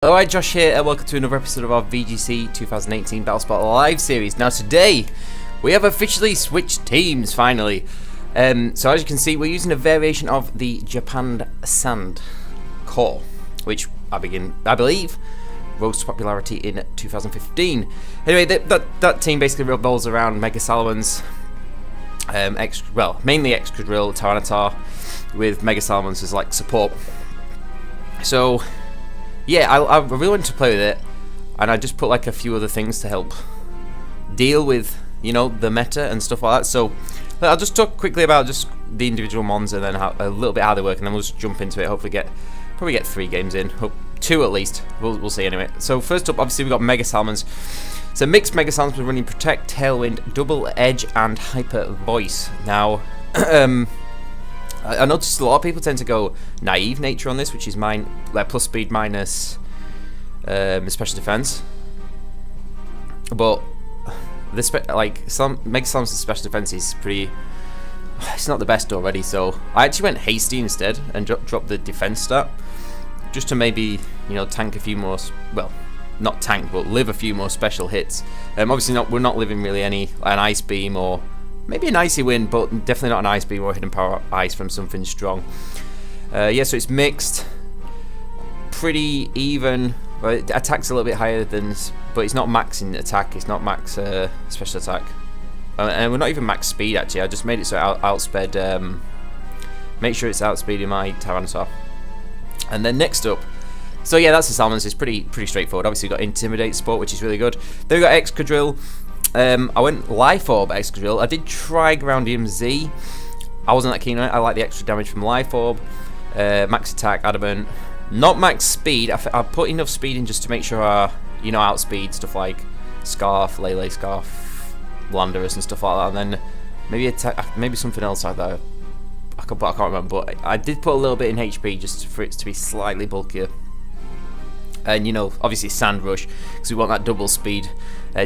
Alright, Josh here, and welcome to another episode of our VGC 2018 Battlespot Live series. Now today, we have officially switched teams, finally. So as you can see, we're using a variation of the Japan Sand core, which I believe rose to popularity in 2015. Anyway, that team basically revolves around Mega Salamans, mainly Excadrill, Tyranitar, with Mega Salamans as like support. So yeah, I really wanted to play with it, and I just put like a few other things to help deal with, you know, the meta and stuff like that. So I'll just talk quickly about just the individual mons and then a little bit how they work, and then we'll just jump into it. Hopefully probably get 3 games in, hope 2 at least. We'll see anyway. So first up, obviously we got Mega Salamans. So mixed Mega Salamans with running Protect, Tailwind, Double Edge, and Hyper Voice. Now, I noticed a lot of people tend to go naive nature on this, which is plus speed minus special defense. But this some Mega Salamans' special defense is pretty. It's not the best already, so I actually went hasty instead and dropped the defense stat just to maybe, you know, tank a few more. Well, not tank, but live a few more special hits. Obviously we're not living really an Ice Beam or maybe an Icy Wind, but definitely not an Ice Beam or Hidden Power Ice from something strong. Yeah, so it's mixed, pretty even. Well, it attacks a little bit higher than, but it's not max in attack. It's not max special attack, and we're not even max speed actually. I just made it so it outsped. Make sure it's outspeeding my Tyranitar. And then next up, so yeah, that's the Salamans. It's pretty straightforward. Obviously, we've got Intimidate support, which is really good. Then we got Excadrill. I went Life Orb Excadrill. I did try Groundium Z. I wasn't that keen on it. I like the extra damage from Life Orb. Max attack, Adamant. Not max speed. I put enough speed in just to make sure I, you know, outspeed stuff like Scarf, Lele Scarf, Landorus and stuff like that. And then maybe something else like that. I can't remember. But I did put a little bit in HP just for it to be slightly bulkier. And, you know, obviously Sand Rush, because we want that double speed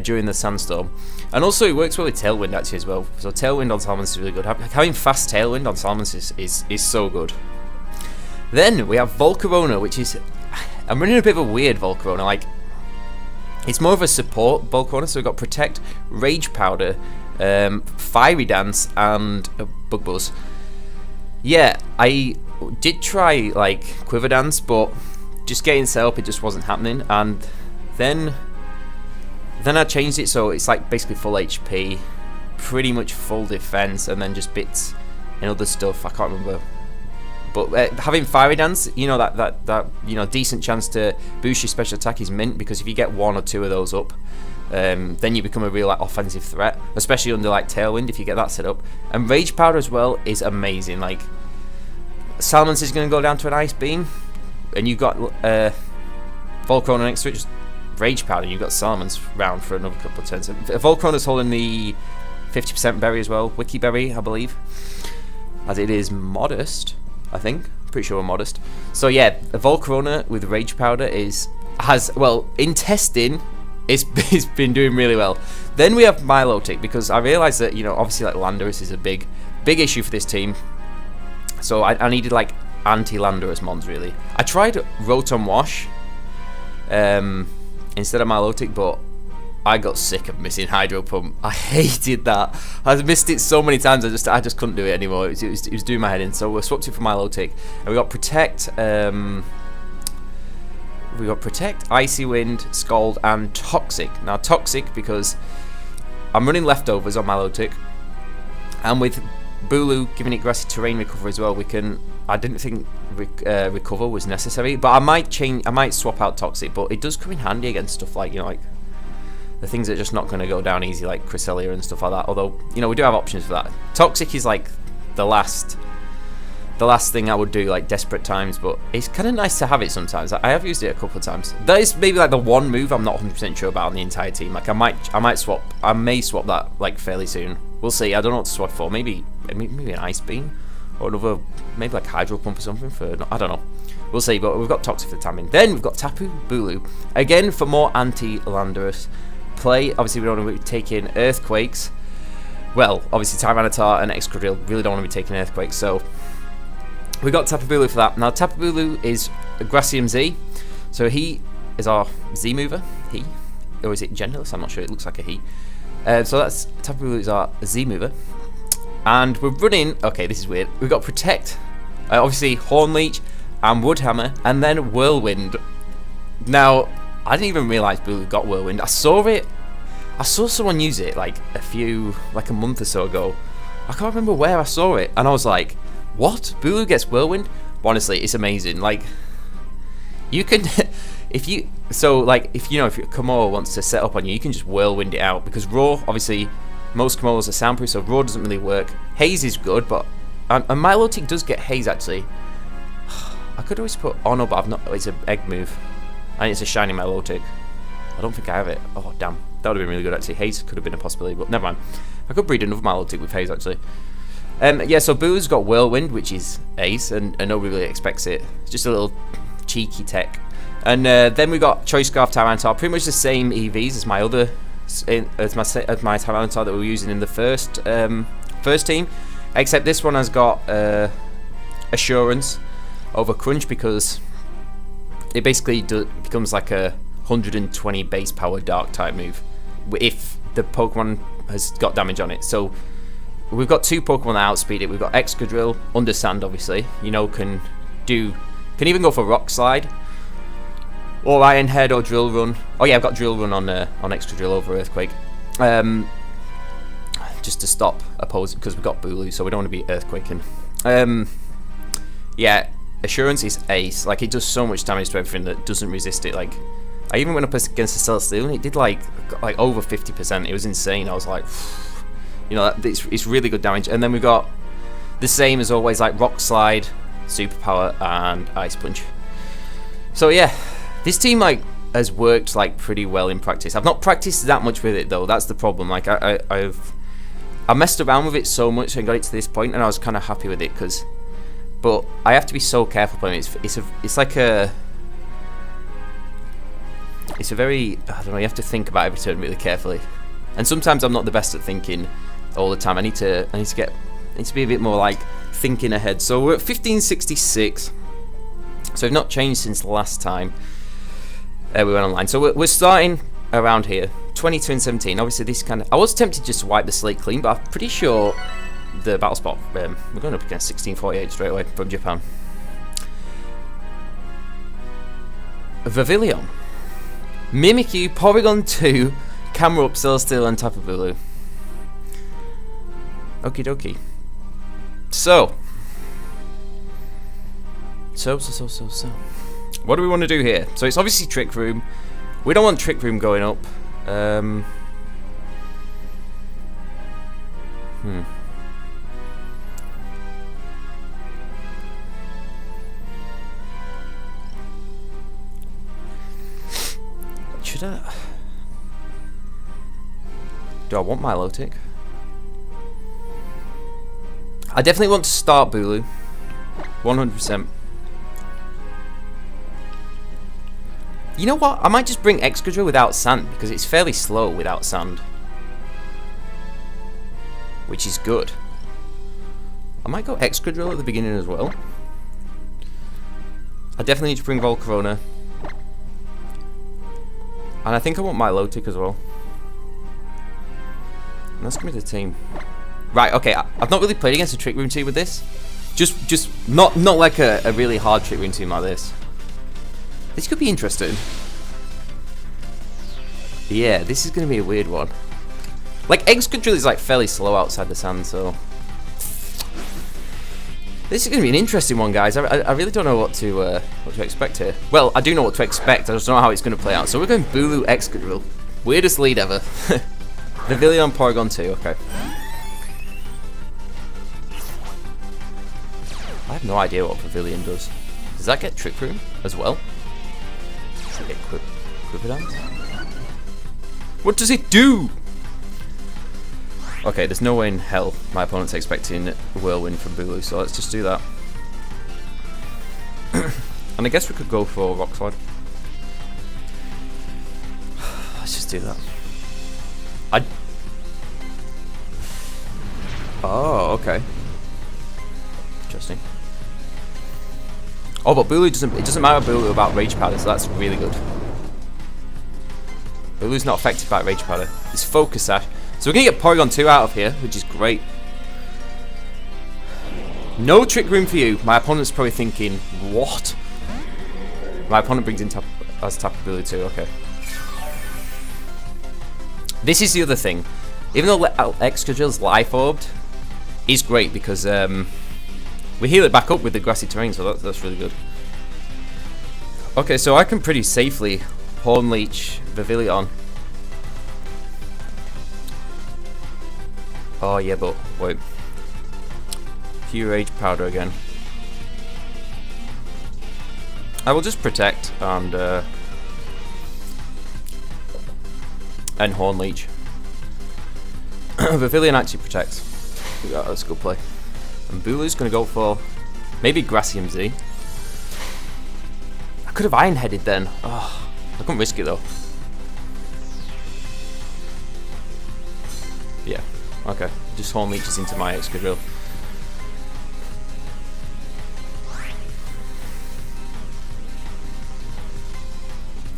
during the sandstorm. And also it works well with Tailwind actually as well. So Tailwind on Salamans is really good. Having fast Tailwind on Salamans is so good. Then we have Volcarona, which is, I'm running a bit of a weird Volcarona. Like, it's more of a support Volcarona. So we've got Protect, Rage Powder, Fiery Dance, and Bug Buzz. Yeah, I did try like Quiver Dance, but just getting set up, it just wasn't happening. And then I changed it so it's like basically full HP, pretty much full defense, and then just bits and other stuff. I can't remember. But having Fiery Dance, you know, that you know, decent chance to boost your special attack is mint, because if you get 1 or 2 of those up, then you become a real like offensive threat, especially under like Tailwind if you get that set up. And Rage Powder as well is amazing. Like, Salamans is going to go down to an Ice Beam, and you've got Volcarona next to it, just Rage Powder, and you've got Salamans round for another couple of turns. Volcarona's holding the 50% berry as well, Wiki Berry, I believe, as it is modest. I think, pretty sure we're modest. So yeah, a Volcarona with Rage Powder in testing, it's been doing really well. Then we have Milotic, because I realised that, you know, obviously like Landorus is a big issue for this team. So I needed like anti-Landorus mons really. I tried Rotom Wash instead of Milotic, but I got sick of missing Hydro Pump. I hated that. I missed it so many times. I just couldn't do it anymore. It was doing my head in. So we swapped it for Milotic, and we got Protect. We got Protect, Icy Wind, Scald, and Toxic. Now Toxic because I'm running Leftovers on Milotic, and with Bulu giving it Grassy Terrain Recover as well, we can. I didn't think Recover was necessary, but I might swap out Toxic. But it does come in handy against stuff like, you know, like the things that are just not going to go down easy, like Cresselia and stuff like that. Although, you know, we do have options for that. Toxic is like the last thing I would do, like desperate times, but it's kind of nice to have it sometimes. I have used it a couple of times. That is maybe like the one move I'm not 100% sure about on the entire team. Like I may swap that like fairly soon. We'll see. I don't know what to swap for. Maybe an Ice Beam or another, maybe like Hydro Pump or something for, I don't know. We'll see. But we've got Toxic for the time being. Then we've got Tapu Bulu again for more anti-Landorus play. Obviously we don't want to be taking Earthquakes. Well, obviously Tyranitar and Excadrill really don't want to be taking Earthquakes, so we got Tapu Bulu for that. Now Tapu Bulu is a Gracium Z, so he is our Z mover, he. Or is it genderless? I'm not sure, it looks like a he. So that's Tapu Bulu is our Z mover. And we're running, okay, this is weird. We've got Protect, obviously Horn Leech, and Wood Hammer, and then Whirlwind. Now, I didn't even realise Bulu got Whirlwind. I saw someone use it like a month or so ago. I can't remember where I saw it, and I was like, what? Bulu gets Whirlwind? But honestly, it's amazing. Like, you can, if Komodo wants to set up on you, you can just Whirlwind it out, because Roar, obviously, most Komodos are soundproof, so Roar doesn't really work. Haze is good, but, and Milotic does get Haze, actually. I could always put Ono, but I've not, it's an egg move, and it's a shiny Milotic. I don't think I have it. Oh, damn. That would have been really good, actually. Haze could have been a possibility, but never mind. I could breed another Milotic with Haze, actually. Yeah, so Boo's got Whirlwind, which is ace, and nobody really expects it. It's just a little cheeky tech. And then we got Choice Scarf Tyranitar, pretty much the same EVs as my other, as my Tyranitar that we were using in the first team, except this one has got Assurance over Crunch, because it basically becomes like a 120 base power Dark type move if the Pokemon has got damage on it. So we've got two Pokemon that outspeed it. We've got Excadrill, Undersand, obviously. You know, can even go for Rock Slide, or Iron Head, or Drill Run. Oh yeah, I've got Drill Run on Excadrill over Earthquake, just to stop opposing, because we've got Bulu, so we don't want to be Earthquaking. Yeah, Assurance is ace. Like, it does so much damage to everything that doesn't resist it. Like, I even went up against the Celesteela, and it did like over 50%. It was insane. I was like, you know, it's really good damage. And then we've got the same as always, like Rock Slide, Superpower, and Ice Punch. So yeah, this team like has worked like pretty well in practice. I've not practiced that much with it though. That's the problem. Like I messed around with it so much and got it to this point, and I was kind of happy with it, but I have to be so careful playing it. It's a very, I don't know, you have to think about every turn really carefully. And sometimes I'm not the best at thinking all the time. I need to be a bit more like thinking ahead. So we're at 1566. So we've not changed since the last time we went online. So we're starting around here, 22 and 17. Obviously this kind of, I was tempted just to wipe the slate clean, but I'm pretty sure the battle spot, we're going up against 1648 straight away from Japan. Vivillon, Mimikyu, Porygon 2, Camera Up, Celesteela, and Tapu Bulu. Okie dokie. So. What do we want to do here? So it's obviously Trick Room. We don't want Trick Room going up. Should I? Do I want Milotic? I definitely want to start Bulu. 100%. You know what? I might just bring Excadrill without Sand, because it's fairly slow without Sand, which is good. I might go Excadrill at the beginning as well. I definitely need to bring Volcarona. And I think I want Milotic as well. And that's going to be the team. Right, okay, I've not really played against a Trick Room team with this. Just not like a really hard Trick Room team like this. This could be interesting. Yeah, this is going to be a weird one. Like, Excadrill is like fairly slow outside the sand, so this is going to be an interesting one, guys. I really don't know what to expect here. Well, I do know what to expect. I just don't know how it's going to play out. So we're going Bulu Excadrill. Weirdest lead ever. Vivillon, Porygon 2. Okay. I have no idea what Pavilion does. Does that get Trick Room as well? Does it get Quipperdance? What does it do? Okay, there's no way in hell my opponent's expecting Whirlwind from Bulu, so let's just do that. And I guess we could go for Rock Slide. Let's just do that. Oh, okay. Interesting. Oh, but Bulu doesn't. It doesn't matter Bulu about Rage Powder, so that's really good. Bulu's not affected by Rage Powder. It's Focus Sash. So we're going to get Porygon 2 out of here, which is great. No Trick Room for you. My opponent's probably thinking, what? My opponent brings in Tapu Bulu too, okay. This is the other thing. Even though Excadrill's Life Orbed is great because we heal it back up with the grassy terrain, so that's really good. Okay, so I can pretty safely Horn Leech Vivillon. Oh yeah, but wait. Few Rage Powder again. I will just Protect and Horn Leech. Vivillon actually protects. Yeah, that's a good play. And Bulu's gonna go for maybe Grassium Z. I could have Iron Headed then. Oh, I couldn't risk it though. Yeah, okay. Just Horn Leeches into my Excadrill.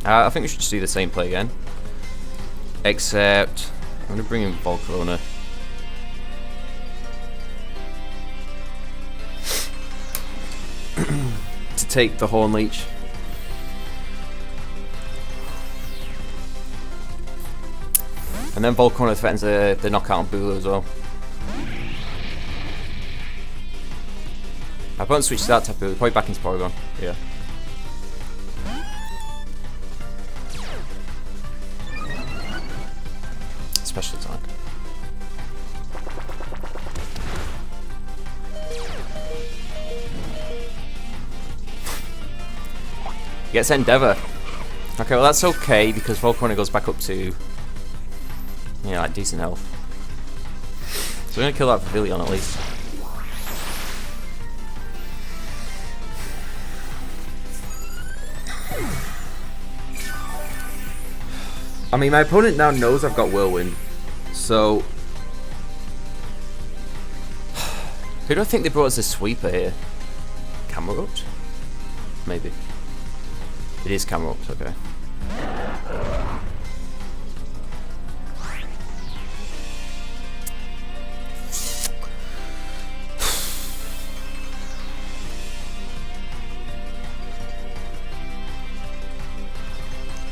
I think we should just do the same play again. Except I'm going to bring in Volcarona. To take the Horn Leech. And then Volcarona threatens the knockout on Bulu as well. I won't switch to that Tapu, probably back into Porygon. Yeah. Special attack. Gets Endeavour. Okay, well that's okay because Volcarona goes back up to, yeah, like decent health. So we're gonna kill that Vivillon at least. I mean, my opponent now knows I've got Whirlwind, so who do I think they brought as a sweeper here? Camerupt? Maybe. It is Camerupt, okay.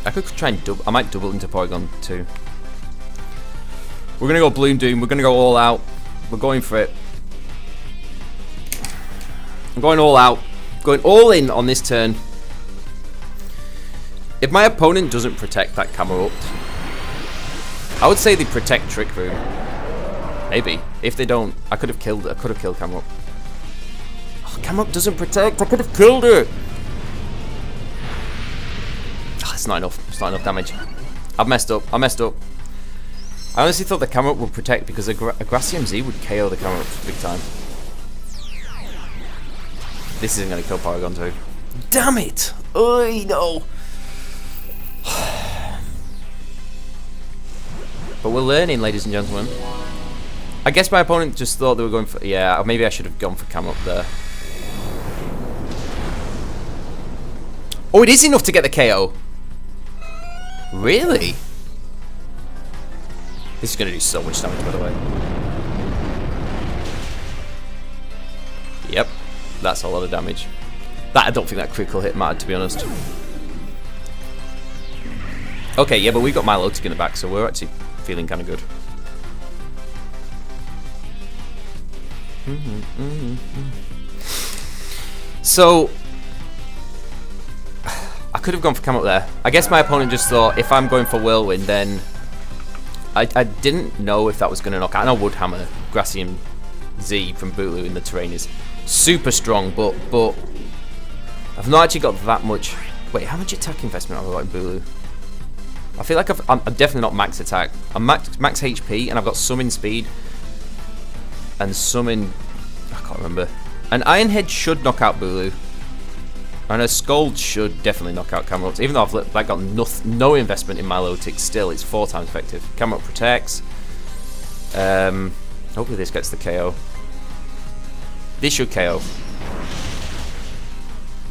I could try and I might double into Porygon too. We're gonna go Bloom Doom. We're gonna go all out. We're going for it. I'm going all out. Going all in on this turn. If my opponent doesn't protect that Camerupt, I would say they protect Trick Room. Maybe. If they don't, I could have killed Camerupt. Oh, Camerupt doesn't protect. I could have killed it. It's not enough. It's not enough damage. I've messed up. I messed up. I honestly thought the Camerupt would protect because a Grassium Z would KO the Camerupt big time. This isn't going to kill Porygon 2. Damn it! Oh no! But we're learning, ladies and gentlemen. I guess my opponent just thought they were going for... Yeah, maybe I should have gone for Camerupt there. Oh, it is enough to get the KO. Really? This is going to do so much damage, by the way. Yep, that's a lot of damage. I don't think that critical hit mattered, to be honest. Okay, yeah, but we've got Milotic in the back, so we're actually feeling kind of good. So... I could have gone for Camerupt there. I guess my opponent just thought if I'm going for Whirlwind, then I didn't know if that was going to knock out. I know Wood Hammer, Grassium Z from Bulu in the terrain is super strong, but I've not actually got that much. Wait, how much attack investment have I got in Bulu? I feel like I'm definitely not max attack. I'm max HP, and I've got some in speed and some in, I can't remember. An Iron Head should knock out Bulu. And a Scald should definitely knock out Camerupt. Even though I've got no investment in Milotic, still it's 4 times effective. Camerupt protects. Hopefully this gets the KO. This should KO.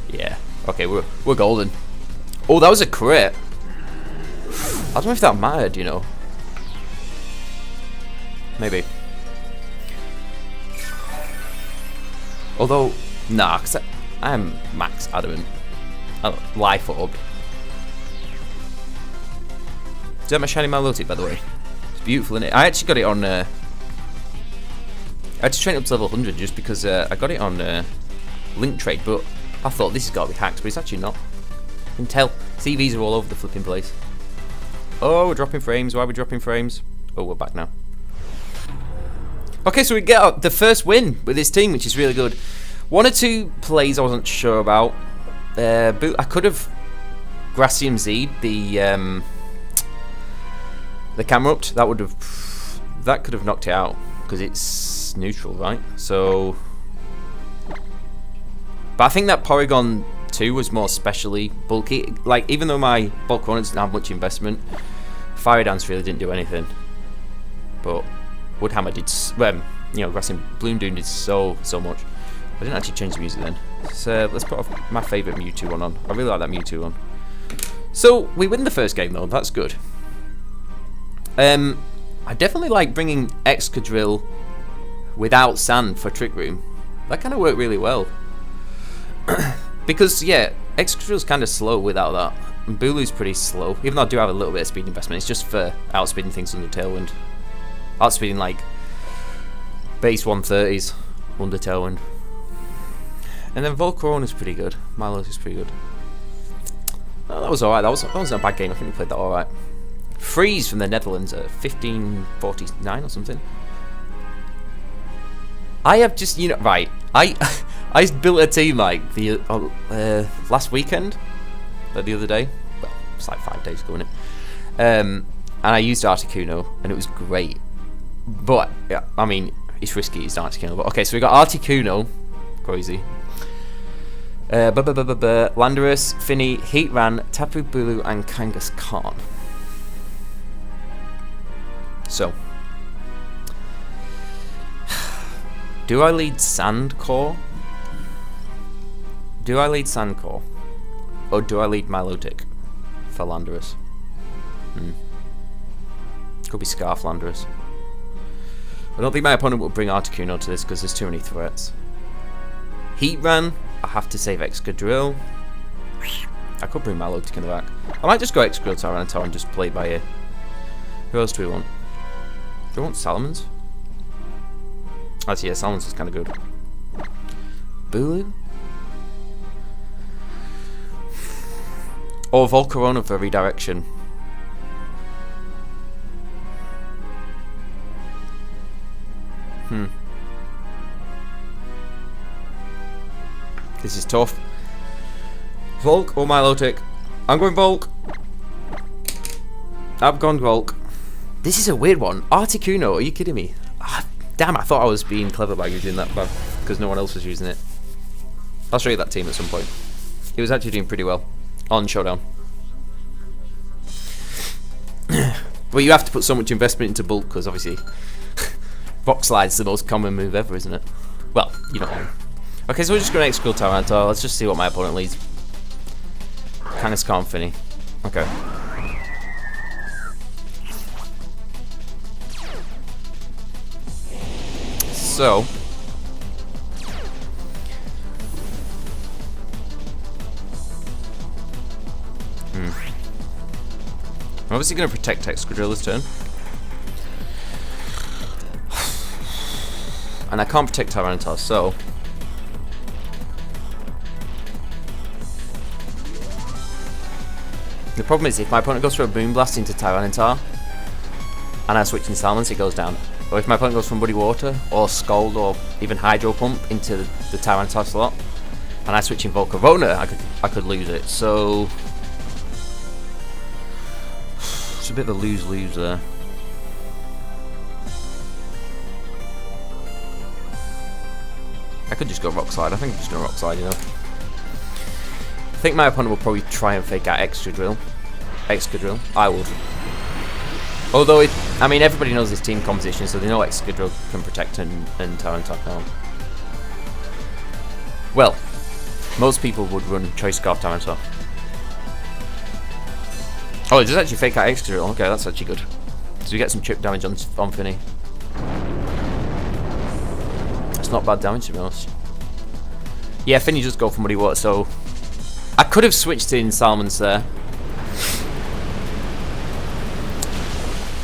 Yeah. Okay, we're golden. Oh, that was a crit. I don't know if that mattered, you know. Maybe. Although, nah, because I'm max adamant. Life orb. Is that my shiny Milotic, by the way? It's beautiful, isn't it? I actually got it on... I had to train it up to level 100 just because I got it on Link Trade, but I thought this has got to be hacked, but it's actually not. You can tell. CVs are all over the flipping place. Oh, we're dropping frames. Why are we dropping frames? Oh, we're back now. Okay, so we get the first win with this team, which is really good. One or two plays I wasn't sure about. I could have Gracium Z'd the camera up. That could have knocked it out because it's neutral, right? So, but I think that Porygon 2 was more specially bulky. Like, even though my Volcarona didn't have much investment, Fire Dance really didn't do anything. But Woodhammer did, you know, Grassing Bloom Doom did so much. I didn't actually change the music then. So let's put off my favourite Mewtwo one on. I really like that Mewtwo one. So we win the first game though. That's good. I definitely like bringing Excadrill without Sand for Trick Room. That kind of worked really well. Because yeah, Excadrill's kind of slow without that. And Bulu's pretty slow. Even though I do have a little bit of speed investment, it's just for outspeeding things under Tailwind. Outspeeding like base 130s under Tailwind. And then Volcarona's pretty good. Milotic's pretty good. Oh, that was alright. That wasn't a bad game. I think we played that alright. Freeze from the Netherlands at 1549 or something. I have just, you know, right. I built a team like the last weekend, or the other day. Well, it's like 5 days ago, isn't it? And I used Articuno, and it was great. But yeah, I mean, it's risky. It's Articuno. But okay, so we got Articuno, crazy. Landorus, Finny, Heatran, Tapu Bulu, and Kangaskhan. So, do I lead Sandcore? Do I lead Sandcore? Or do I lead Milotic for Landorus? Could be Scarf Landorus. I don't think my opponent will bring Articuno to this because there's too many threats. Heatran, I have to save Excadrill. I could bring Milotic in the back. I might just go Excadrill Tyranitar and just play by ear. Who else do we want? Do we want Salamence? Actually, yeah, Salamence is kind of good. Bulu? Or Volcarona for redirection. This is tough. Volk or Milotic? I'm going Volk. I've gone Volk. This is a weird one. Articuno, are you kidding me? Ah, damn, I thought I was being clever by using that buff because no one else was using it. I'll show you that team at some point. It was actually doing pretty well on Showdown. Well, you have to put so much investment into bulk because obviously Rock Slide's the most common move ever, isn't it? Well, you know what I mean. Okay, so we're just going to Excadrill Tyranitar. Let's just see what my opponent leads. Kangaskhan Finny. Okay. So, I'm obviously going to protect Excadrill this turn. And I can't protect Tyranitar, so the problem is if my opponent goes for a Boom Blast into Tyranitar and I switch in Salamence, it goes down. Or if my opponent goes from Muddy Water or Scald or even Hydro Pump into the Tyranitar slot and I switch in Volcarona, I could lose it. So it's a bit of a lose-lose there. I could just go Rock Slide. I think I'm just going to Rock Slide, you know. I think my opponent will probably try and fake out Excadrill. I would. Although, I mean, everybody knows this team composition, so they know Excadrill can protect and Tyranitar can't. Well, most people would run Choice Scarf Tyranitar. Oh, it does actually fake out Excadrill. Okay, that's actually good. So we get some chip damage on Finny. It's not bad damage, to be honest. Yeah, Finny just go for Muddy Water, so... I could have switched in Salmons there.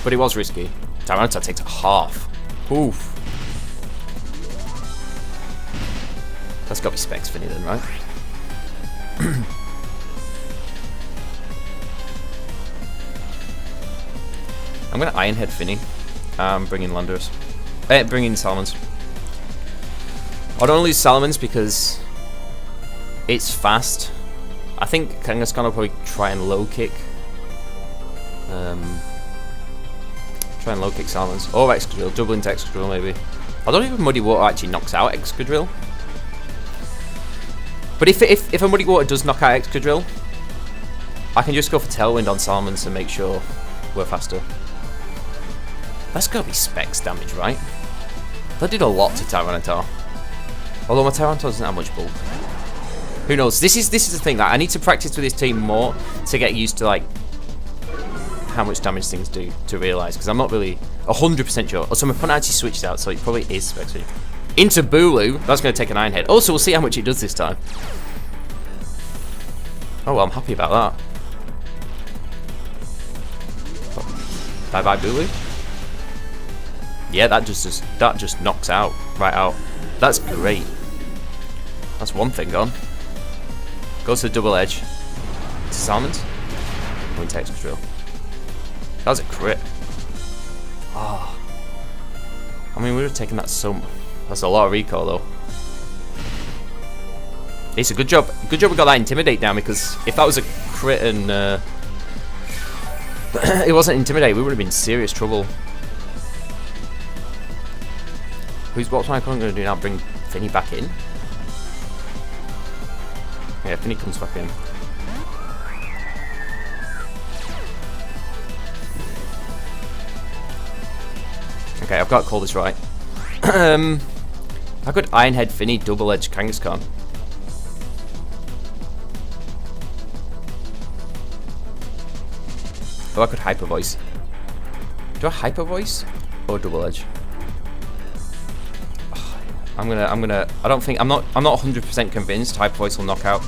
But it was risky. Tyranitar takes a half. Oof. That's got to be Specs Finny then, right? I'm going to Iron Head Finny. Bring in Landorus. Bring in Salmons. I don't lose Salmons because it's fast. I think Kangaskhan will probably try and low kick. Try and low kick Salmons. Or Excadrill. Double into Excadrill maybe. I don't know if Muddy Water actually knocks out Excadrill. But if a Muddy Water does knock out Excadrill, I can just go for Tailwind on Salmons and make sure we're faster. That's gotta be Specs damage, right? That did a lot to Tyranitar. Although my Tyranitar doesn't have much bulk. Who knows? This is the thing that I need to practice with this team more to get used to like how much damage things do to realise, because I'm not really 100% sure. Also, my opponent actually switched out, so it probably is Specs. Into Bulu. That's going to take an Iron Head. Also, we'll see how much it does this time. Oh well, I'm happy about that. Bye bye Bulu. Yeah, that just knocks out right out. That's great. That's one thing gone. Goes to Double Edge. To Salmons. Win text drill. That was a crit. Ah. Oh. I mean, we would have taken that so. That's a lot of recall though. It's a good job. Good job we got that Intimidate down, because if that was a crit and it wasn't Intimidate, we would have been in serious trouble. What's my opponent going to do now? Bring Finny back in? Yeah, Finny comes back in. Okay, I've got to call this right. I could Iron Head Finny, Double Edge Kangaskhan. Oh, I could Hyper Voice. Do I Hyper Voice or Double Edge? I'm gonna. I don't think I'm not 100% convinced Hyper Voice will knock out,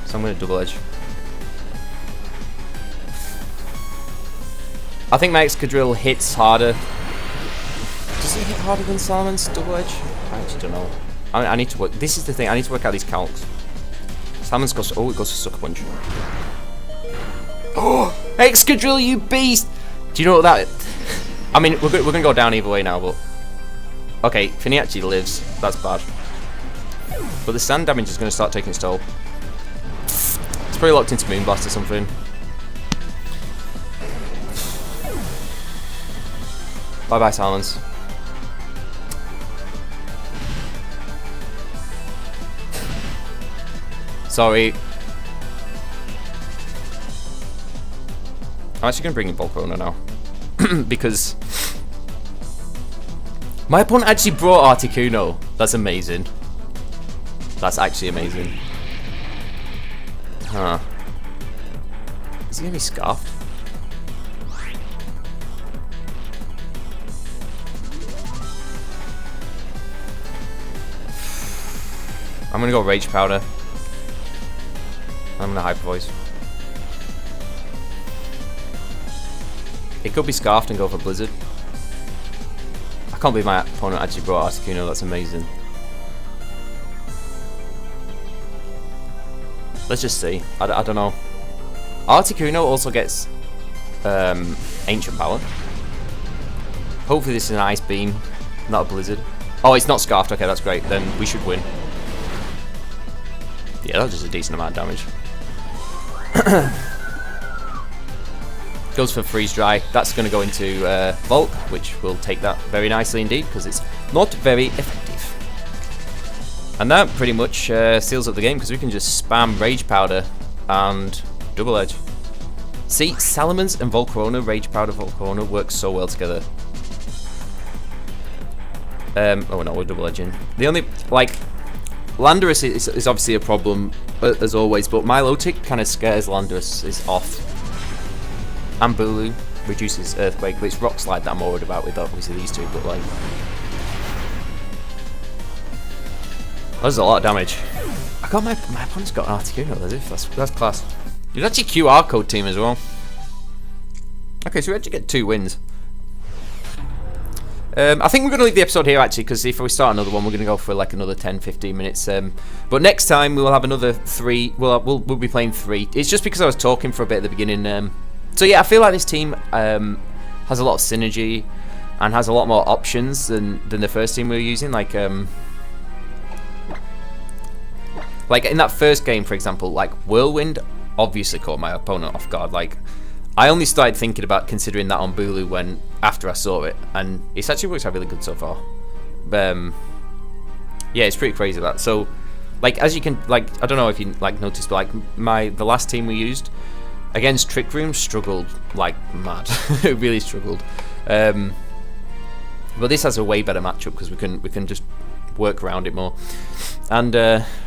so I'm gonna Double Edge. I think my Excadrill hits harder. Does it hit harder than Salmon's Double Edge? I actually don't know. I need to work. This is the thing. I need to work out these calcs. Salmon's goes. Oh, it goes to Sucker Punch. Oh, Excadrill, you beast! Do you know what that? I mean, we're gonna go down either way now, but. Okay, Finny actually lives. That's bad. But the sand damage is going to start taking its toll. It's probably locked into Moonblast or something. Bye bye, Salmons. Sorry. I'm actually going to bring in Volcarona now. Because my opponent actually brought Articuno. That's amazing. That's actually amazing. Huh. Is he going to be Scarfed? I'm going to go Rage Powder. I'm going to Hyper Voice. It could be Scarfed and go for Blizzard. I can't believe my opponent actually brought Articuno, that's amazing. Let's just see. I don't know. Articuno also gets Ancient Power. Hopefully this is an Ice Beam, not a Blizzard. Oh, it's not Scarfed, okay, that's great. Then we should win. Yeah, that's just a decent amount of damage. Goes for Freeze Dry. That's going to go into Volk, which will take that very nicely indeed, because it's not very effective. And that pretty much seals up the game, because we can just spam Rage Powder and Double Edge. See, Salamence and Volcarona, Rage Powder, Volcarona work so well together. Oh no, we're Double Edging. The only, like, Landorus is obviously a problem, as always, but Milotic kind of scares Landorus off. and Bulu reduces Earthquake, but it's Rock Slide that I'm worried about with obviously these two, but like... That's a lot of damage. I got my opponent's got an Articuno, that's class. There's actually QR code team as well. Okay, so we actually get 2 wins. I think we're going to leave the episode here actually, because if we start another one, we're going to go for like another 10-15 minutes. But next time we will have another 3. We'll be playing 3. It's just because I was talking for a bit at the beginning. So yeah, I feel like this team has a lot of synergy and has a lot more options than the first team we were using. Like in that first game, for example, like Whirlwind obviously caught my opponent off guard. Like I only started thinking about considering that on Bulu after I saw it, and it's actually worked out really good so far. Yeah, it's pretty crazy that. So, like as you can, like I don't know if you like noticed, but like the last team we used against Trick Room struggled like mad. It really struggled. But this has a way better matchup because we can just work around it more. And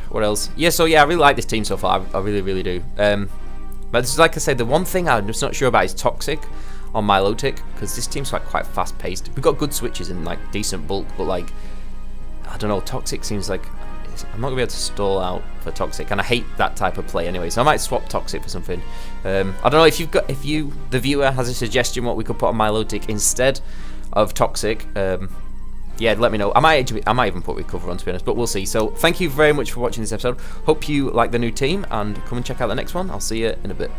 what else? Yeah, so yeah, I really like this team so far. I really do. But like I said, the one thing I'm just not sure about is Toxic on Milotic, because this team's like quite fast paced. We've got good switches and like decent bulk, but like I don't know, Toxic seems like I'm not gonna be able to stall out for Toxic, and I hate that type of play anyway. So I might swap Toxic for something. I don't know if the viewer has a suggestion what we could put on Milotic instead of Toxic. Yeah, let me know. I might even put Recover on, to be honest, but we'll see. So thank you very much for watching this episode. Hope you like the new team, and come and check out the next one. I'll see you in a bit.